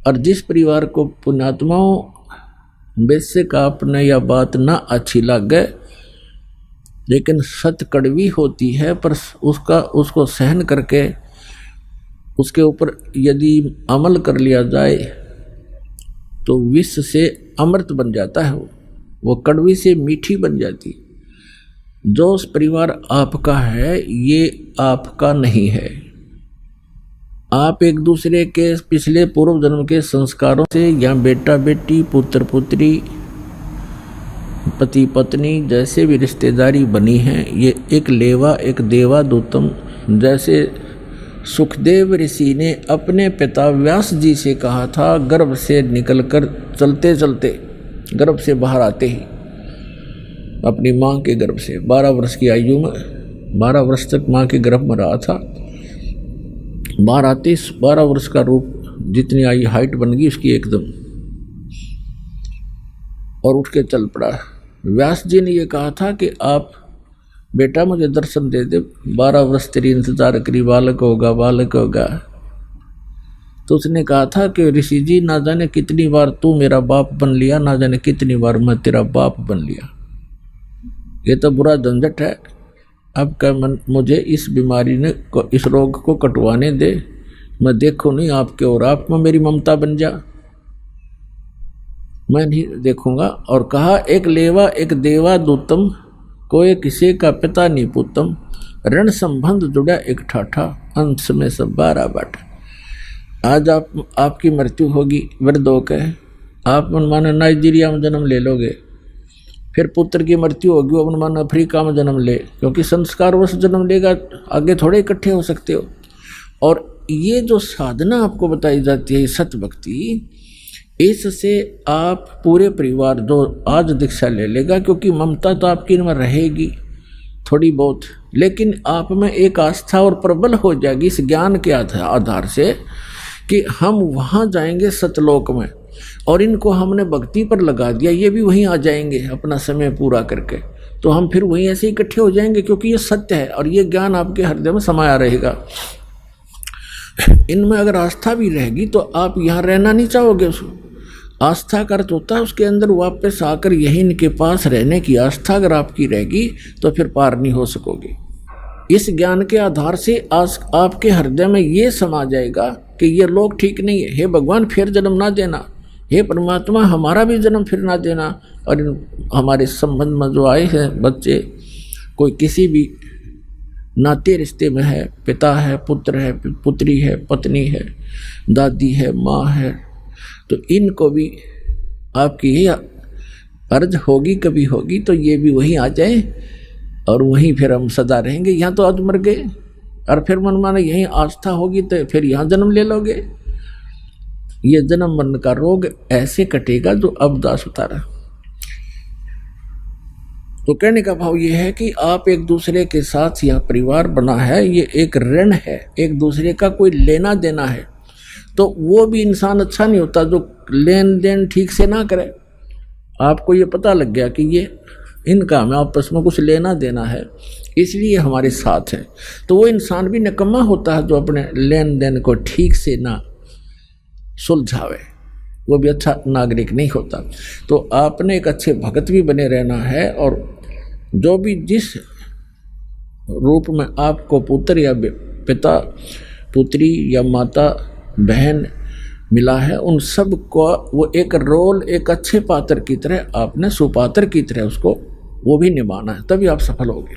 और जिस परिवार को पुण्यात्माओं वैसे का अपने या बात ना अच्छी लगे, लेकिन सत्य कड़वी होती है, पर उसको सहन करके उसके ऊपर यदि अमल कर लिया जाए तो विष से अमृत बन जाता है, वो कड़वी से मीठी बन जाती। जो परिवार आपका है ये आपका नहीं है। आप एक दूसरे के पिछले पूर्व जन्म के संस्कारों से या बेटा बेटी, पुत्र पुत्री, पति पत्नी जैसे भी रिश्तेदारी बनी है, ये एक लेवा एक देवा दूतम। जैसे सुखदेव ऋषि ने अपने पिता व्यास जी से कहा था, गर्भ से निकलकर चलते चलते, गर्भ से बाहर आते ही, अपनी माँ के गर्भ से 12 वर्ष की आयु में, 12 वर्ष तक माँ के गर्भ में रहा था। बाहर आते 12 वर्ष का रूप, जितनी आई हाइट बन गई उसकी एकदम, और उठ के चल पड़ा। व्यास जी ने ये कहा था कि आप बेटा मुझे दर्शन दे दे, 12 वर्ष तेरी इंतजार करी, बालक होगा बालक होगा। तो उसने कहा था कि ऋषि जी, ना जाने कितनी बार तू मेरा बाप बन लिया, ना जाने कितनी बार मैं तेरा बाप बन लिया। ये तो बुरा झंझट है। अब क्या मुझे इस बीमारी ने, इस रोग को कटवाने दे, मैं देखूं नहीं आपके, और आप में मेरी ममता बन जा, मैं नहीं देखूंगा। और कहा, एक लेवा एक देवा दूतम, कोई किसी का पिता नहीं पुतम, ऋण संबंध जुड़ा एक ठाठा, अंश में सब 12 बाटा। आज आपकी मृत्यु होगी वृद्ध होकर, आप मनमाना नाइजीरिया में जन्म ले लोगे, फिर पुत्र की मृत्यु होगी वो मनमाना अफ्रीका में जन्म ले, क्योंकि संस्कारवश जन्म लेगा, आगे थोड़े इकट्ठे हो सकते हो। और ये जो साधना आपको बताई जाती है सत्य भक्ति, इससे आप पूरे परिवार जो आज दीक्षा ले लेगा, क्योंकि ममता तो आपकी में रहेगी थोड़ी बहुत, लेकिन आप में एक आस्था और प्रबल हो जाएगी इस ज्ञान के आधार से कि हम वहाँ जाएंगे सतलोक में, और इनको हमने भक्ति पर लगा दिया, ये भी वहीं आ जाएंगे अपना समय पूरा करके, तो हम फिर वहीं ऐसे इकट्ठे हो जाएंगे, क्योंकि ये सत्य है और ये ज्ञान आपके हृदय में समाया रहेगा। इनमें अगर आस्था भी रहेगी तो आप यहाँ रहना नहीं चाहोगे। उसको आस्था का अर्थ होता है उसके अंदर वापस आकर यही इनके पास रहने की आस्था अगर आपकी रहेगी तो फिर पार नहीं हो सकोगे। इस ज्ञान के आधार से आज आपके हृदय में ये समा जाएगा कि ये लोग ठीक नहीं है, हे भगवान फिर जन्म ना देना, हे परमात्मा हमारा भी जन्म फिर ना देना। और हमारे संबंध में जो आए हैं बच्चे, कोई किसी भी नाते रिश्ते में है, पिता है, पुत्र है, पुत्री है, पत्नी है, दादी है, माँ है, तो इनको भी आपकी ही अर्ज होगी, कभी होगी तो ये भी वहीं आ जाए और वहीं फिर हम सदा रहेंगे। यहाँ तो आज मर गए और फिर मन माने यहीं आस्था होगी तो फिर यहाँ जन्म ले लोगे। ये जन्म मरण का रोग ऐसे कटेगा जो अब दास उतारा। तो कहने का भाव ये है कि आप एक दूसरे के साथ यह परिवार बना है, ये एक ऋण है, एक दूसरे का कोई लेना देना है। तो वो भी इंसान अच्छा नहीं होता जो लेन देन ठीक से ना करे। आपको ये पता लग गया कि ये इनका हमें आपस में कुछ लेना देना है, इसलिए हमारे साथ है, तो वो इंसान भी निकम्मा होता है जो अपने लेन देन को ठीक से ना सुलझावे, वो भी अच्छा नागरिक नहीं होता। तो आपने एक अच्छे भगत भी बने रहना है, और जो भी जिस रूप में आपको पुत्र या पिता, पुत्री या माता, बहन मिला है, उन सब को वो एक रोल, एक अच्छे पात्र की तरह आपने सुपात्र की तरह उसको वो भी निभाना है, तभी आप सफल होगे।